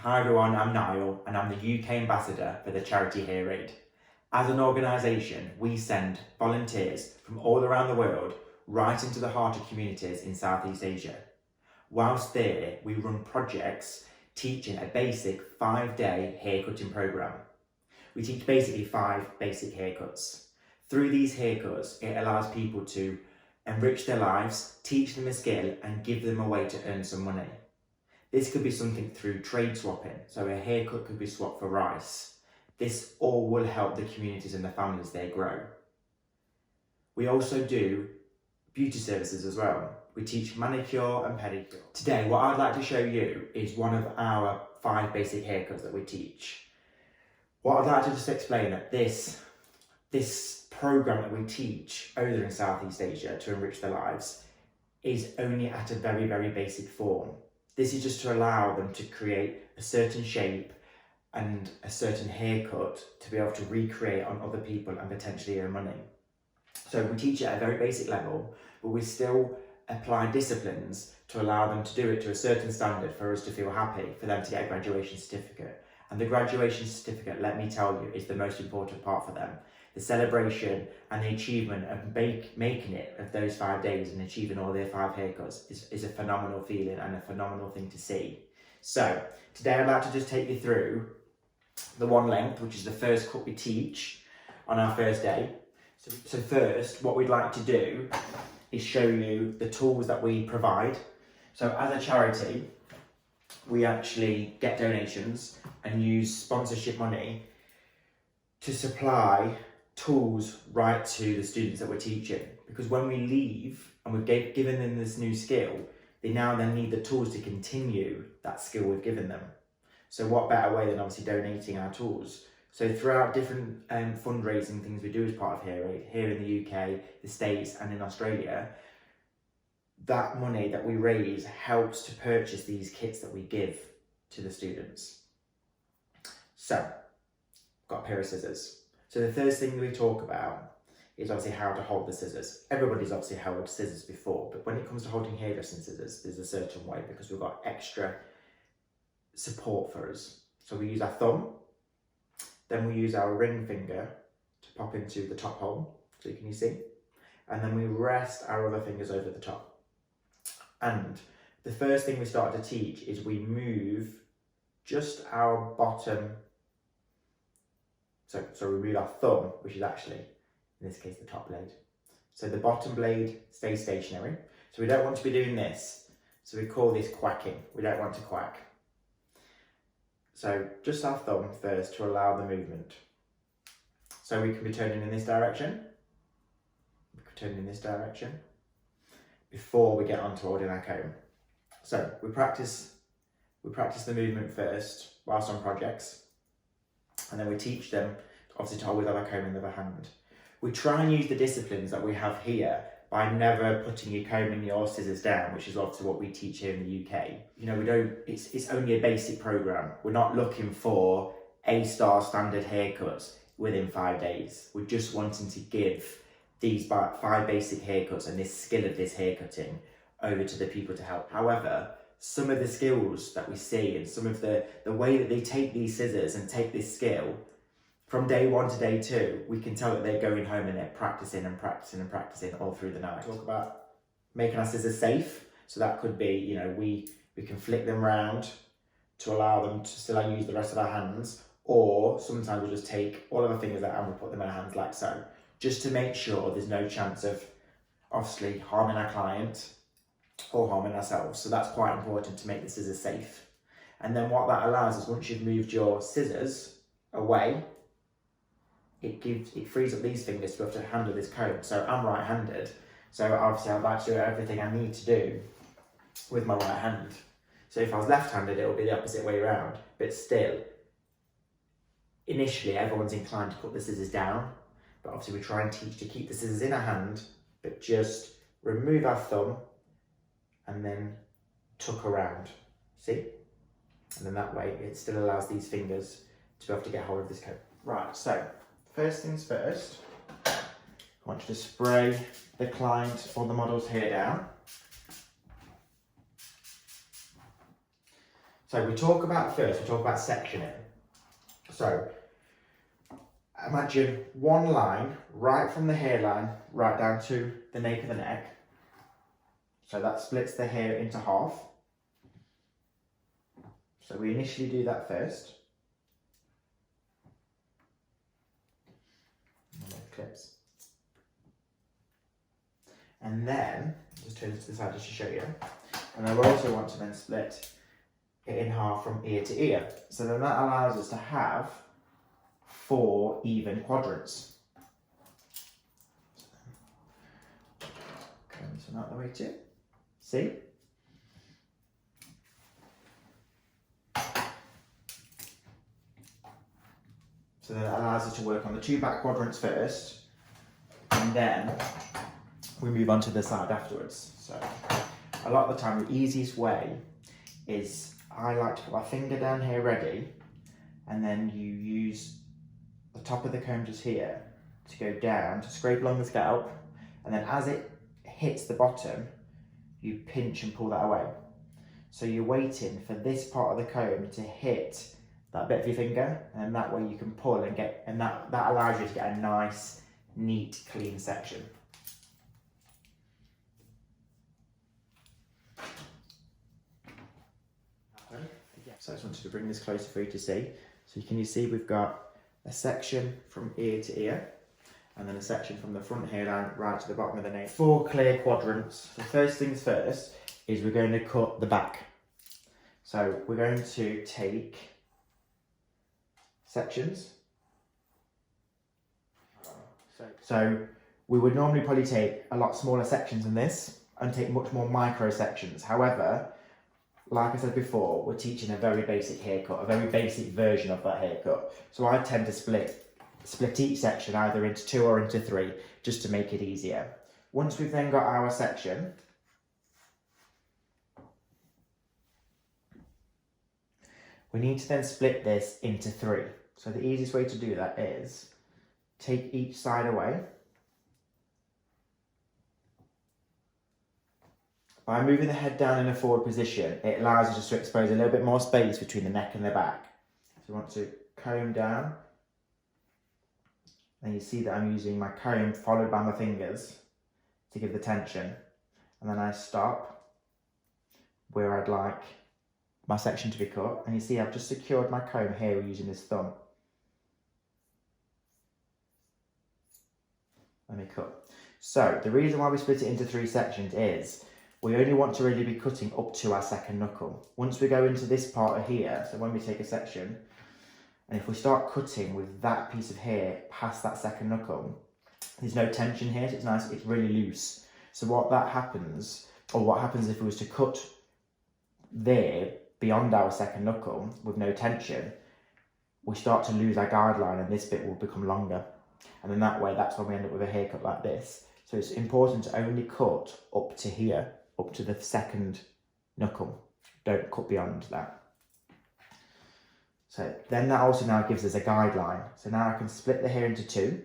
Hi everyone, I'm Niall and I'm the UK ambassador for the charity HAIRAID. As an organisation, we send volunteers from all around the world right into the heart of communities in Southeast Asia. Whilst there, we run projects teaching a basic 5-day haircutting programme. We teach basically 5 basic haircuts. Through these haircuts, it allows people to enrich their lives, teach them a skill and give them a way to earn some money. This could be something through trade swapping, so a haircut could be swapped for rice. This all will help the communities and the families they grow. We also do beauty services as well. We teach manicure and pedicure. Today, what I'd like to show you is one of our 5 basic haircuts that we teach. What I'd like to just explain that this program that we teach over in Southeast Asia to enrich their lives is only at a very, very basic form. This is just to allow them to create a certain shape and a certain haircut to be able to recreate on other people and potentially earn money. So we teach it at a very basic level, but we still apply disciplines to allow them to do it to a certain standard for us to feel happy, for them to get a graduation certificate. And the graduation certificate, let me tell you, is the most important part for them. The celebration and the achievement of making it of those 5 days and achieving all their 5 haircuts is a phenomenal feeling and a phenomenal thing to see. So today I'd like to just take you through the one length, which is the first cut we teach on our first day. So first, what we'd like to do is show you the tools that we provide. So as a charity, we actually get donations and use sponsorship money to supply tools right to the students that we're teaching, because when we leave and we've given them this new skill, they now then need the tools to continue that skill we've given them. So what better way than obviously donating our tools? So throughout different fundraising things we do as part of HAIRAID, here in the UK, the States and in Australia, that money that we raise helps to purchase these kits that we give to the students. So, got a pair of scissors. So the first thing we talk about is obviously how to hold the scissors. Everybody's obviously held scissors before, but when it comes to holding hairdressing scissors, there's a certain way because we've got extra support for us. So we use our thumb, then we use our ring finger to pop into the top hole, so can you see? And then we rest our other fingers over the top. And the first thing we start to teach is we move just our bottom. So we move our thumb, which is actually, in this case, the top blade. So the bottom blade stays stationary. So we don't want to be doing this. So we call this quacking. We don't want to quack. So just our thumb first to allow the movement. So we can be turning in this direction. We can turn in this direction before we get onto holding our comb. So we practice the movement first whilst on projects. And then we teach them, obviously, to always have a comb in the other hand. We try and use the disciplines that we have here by never putting your comb and your scissors down, which is obviously what we teach here in the UK. You know, it's only a basic programme. We're not looking for A-star standard haircuts within 5 days. We're just wanting to give these 5 basic haircuts and this skill of this haircutting over to the people to help. However, some of the skills that we see and some of the way that they take these scissors and take this skill from day 1 to day 2, we can tell that they're going home and they're practicing and practicing and practicing all through the night. Talk about making our scissors safe. So that could be, you know, we can flick them round to allow them to still use the rest of our hands, or sometimes we'll just take all of our fingers out and we'll put them in our hands like so, just to make sure there's no chance of obviously harming our client or harming ourselves. So that's quite important to make the scissors safe. And then what that allows is once you've moved your scissors away, it frees up these fingers to be able to handle this comb. So I'm right-handed, so obviously I'd like to do everything I need to do with my right hand. So if I was left-handed, it would be the opposite way around, but still, initially everyone's inclined to put the scissors down, but obviously we try and teach to keep the scissors in our hand, but just remove our thumb and then tuck around, see? And then that way it still allows these fingers to be able to get hold of this comb. Right, so first things first, I want you to spray the client or the model's hair down. So So we talk about sectioning. So imagine one line right from the hairline right down to the nape of the neck. So that splits the hair into half. So we initially do that first. Clips. And then, just turn it to the side just to show you. And I also want to then split it in half from ear to ear. So then that allows us to have 4 even quadrants. Comb this one out of the way too. See? So then that allows us to work on the 2 back quadrants first, and then we move on to the side afterwards. So a lot of the time, the easiest way is I like to put my finger down here ready, and then you use the top of the comb just here to go down to scrape along the scalp, and then as it hits the bottom, you pinch and pull that away. So you're waiting for this part of the comb to hit that bit of your finger, and that way you can pull and get, and that allows you to get a nice, neat, clean section. So I just wanted to bring this closer for you to see. So can you see we've got a section from ear to ear, and then a section from the front hairline right to the bottom of the nape. 4 clear quadrants. So first things first is we're going to cut the back. So we're going to take sections. So we would normally probably take a lot smaller sections than this and take much more micro sections. However, like I said before, we're teaching a very basic haircut, a very basic version of that haircut. So I tend to split each section either into 2 or into 3, just to make it easier. Once we've then got our section, we need to then split this into 3. So the easiest way to do that is take each side away. By moving the head down in a forward position, it allows us to expose a little bit more space between the neck and the back. So we want to comb down, and you see that I'm using my comb followed by my fingers to give the tension, and then I stop where I'd like my section to be cut, and you see I've just secured my comb here using this thumb. Let me cut. So the reason why we split it into 3 sections is we only want to really be cutting up to our second knuckle. Once we go into this part of here, so when we take a section, and if we start cutting with that piece of hair past that second knuckle, there's no tension here, so it's nice, it's really loose. So what happens if we was to cut there beyond our second knuckle with no tension, we start to lose our guideline and this bit will become longer. And then that way, that's when we end up with a haircut like this. So it's important to only cut up to here, up to the second knuckle. Don't cut beyond that. So then that also now gives us a guideline. So now I can split the hair into 2.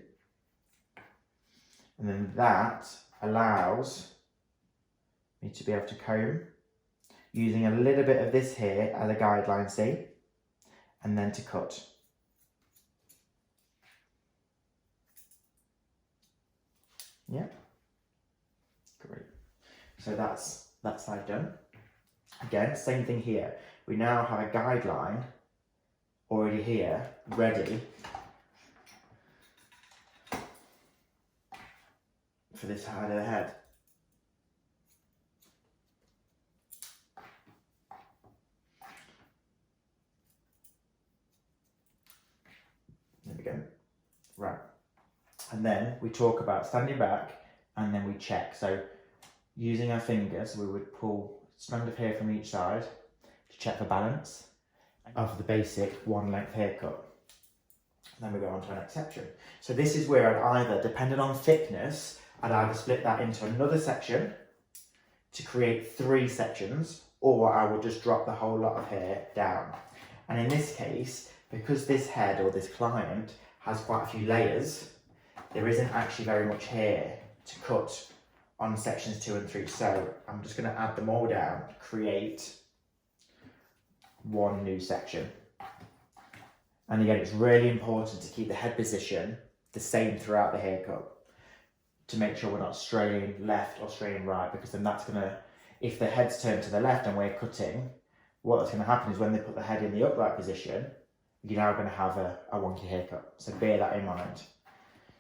And then that allows me to be able to comb using a little bit of this here as a guideline, see? And then to cut. Yeah, great. So that's that side done. Again, same thing here. We now have a guideline already here, ready for this side of the head. There we go. Right. And then we talk about standing back, and then we check. So using our fingers, we would pull a strand of hair from each side to check for balance of the basic 1 length haircut. And then we go on to our next section. So this is where I'd either, depending on thickness, I'd either split that into another section to create 3 sections, or I would just drop the whole lot of hair down. And in this case, because this head or this client has quite a few layers, there isn't actually very much hair to cut on sections 2 and 3. So I'm just going to add them all down to create one new section. And again, it's really important to keep the head position the same throughout the haircut to make sure we're not straying left or straying right, because then that's gonna, if the head's turned to the left and we're cutting, what's gonna happen is when they put the head in the upright position, you're now gonna have a wonky haircut. So bear that in mind.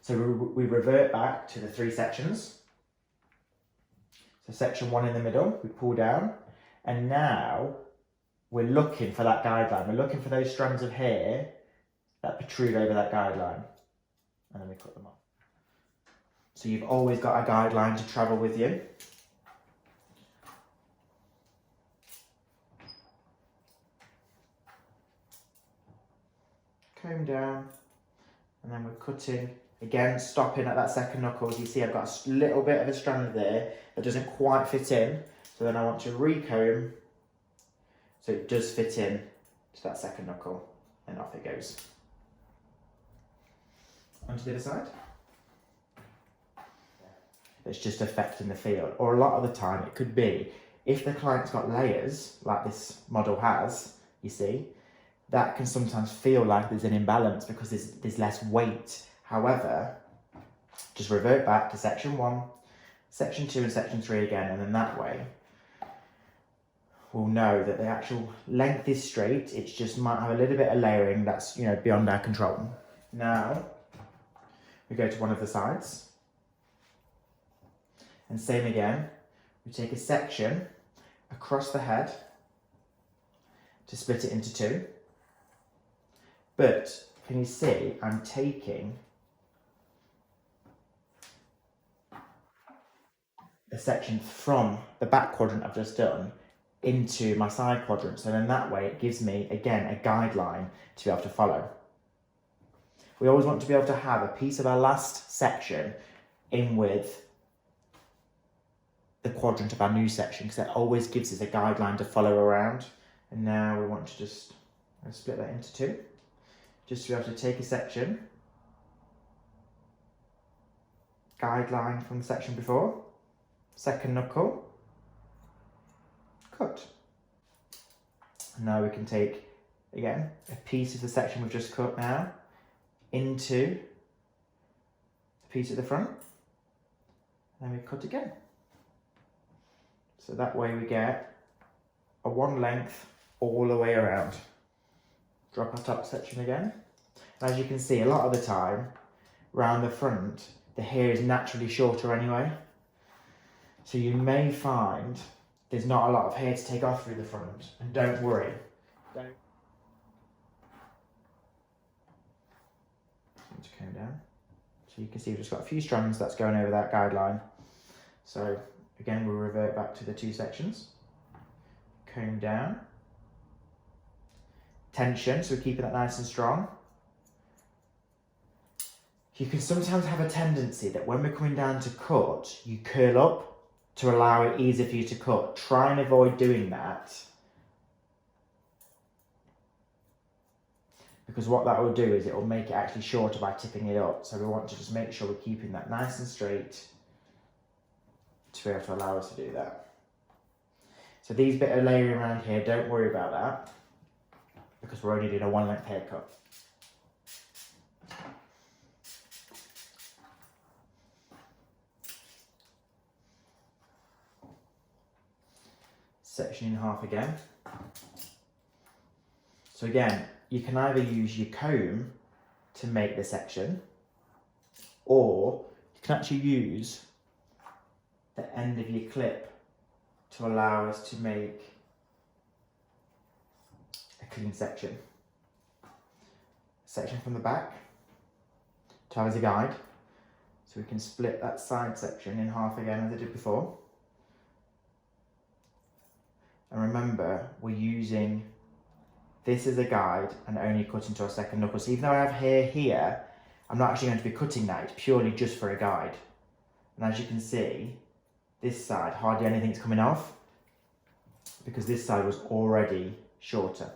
So we revert back to the 3 sections. So section 1 in the middle, we pull down, and now we're looking for that guideline. We're looking for those strands of hair that protrude over that guideline, and then we cut them off. So you've always got a guideline to travel with you. Comb down, and then we're cutting, again stopping at that second knuckle. As you see, I've got a little bit of a strand there that doesn't quite fit in, so then I want to recomb so it does fit in to that second knuckle, and off it goes. Onto the other side. It's just affecting the feel, or a lot of the time it could be, if the client's got layers, like this model has, you see, that can sometimes feel like there's an imbalance because there's less weight. However, just revert back to section 1, section 2 and section 3 again, and then that way we'll know that the actual length is straight. It's just might have a little bit of layering that's, you know, beyond our control. Now we go to one of the sides, and same again, we take a section across the head to split it into 2. But can you see I'm taking a section from the back quadrant I've just done into my side quadrant. So then that way it gives me, again, a guideline to be able to follow. We always want to be able to have a piece of our last section in with the quadrant of our new section, because that always gives us a guideline to follow around. And now we want to just split that into 2, just to be able to take a section, guideline from the section before, second knuckle, cut. And now we can take, again, a piece of the section we've just cut now into the piece at the front, and then we cut again. So that way we get a 1 length all the way around. Drop our top section again. And as you can see, a lot of the time, round the front, the hair is naturally shorter anyway. So you may find there's not a lot of hair to take off through the front. And don't worry. To comb down. So you can see we've just got a few strands that's going over that guideline. So again, we'll revert back to the 2 sections. Comb down. Tension, so we're keeping that nice and strong. You can sometimes have a tendency that when we're coming down to cut, you curl up to allow it easier for you to cut. Try and avoid doing that, because what that will do is it will make it actually shorter by tipping it up. So we want to just make sure we're keeping that nice and straight to be able to allow us to do that. So these bit of layering around here, don't worry about that, because we're only doing a 1 length haircut. Section in half again. So again, you can either use your comb to make the section, or you can actually use the end of your clip to allow us to make a clean section. Section from the back to have as a guide, so we can split that side section in half again as I did before. And remember, we're using this as a guide and only cutting to our second knuckle. So even though I have hair here, I'm not actually going to be cutting that. It's purely just for a guide. And as you can see, this side, hardly anything's coming off, because this side was already shorter.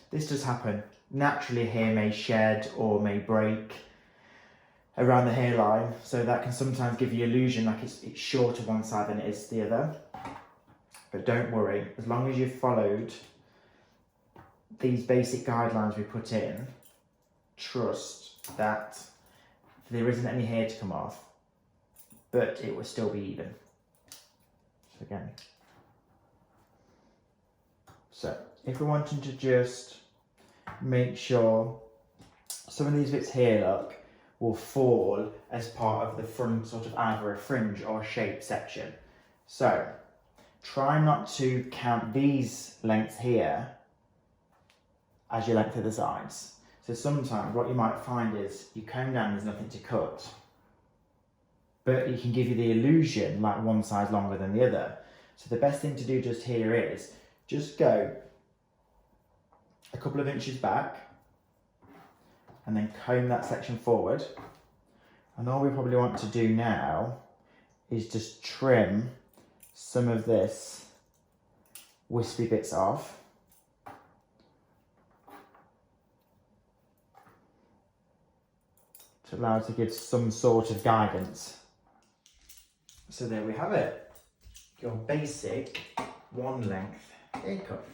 This does happen. Naturally, hair may shed or may break. around the hairline, so that can sometimes give you the illusion like it's shorter one side than it is the other. But don't worry, as long as you've followed these basic guidelines we put in, trust that there isn't any hair to come off, but it will still be even. So again, so if we're wanting to just make sure some of these bits here, look, will fall as part of the front sort of either a fringe or shape section. So try not to count these lengths here as your length of the sides. So sometimes what you might find is you comb down, there's nothing to cut, but it can give you the illusion like one side's longer than the other. So the best thing to do just here is just go a couple of inches back and then comb that section forward. And all we probably want to do now is just trim some of this wispy bits off. To allow it to give some sort of guidance. So there we have it. Your basic one length haircut.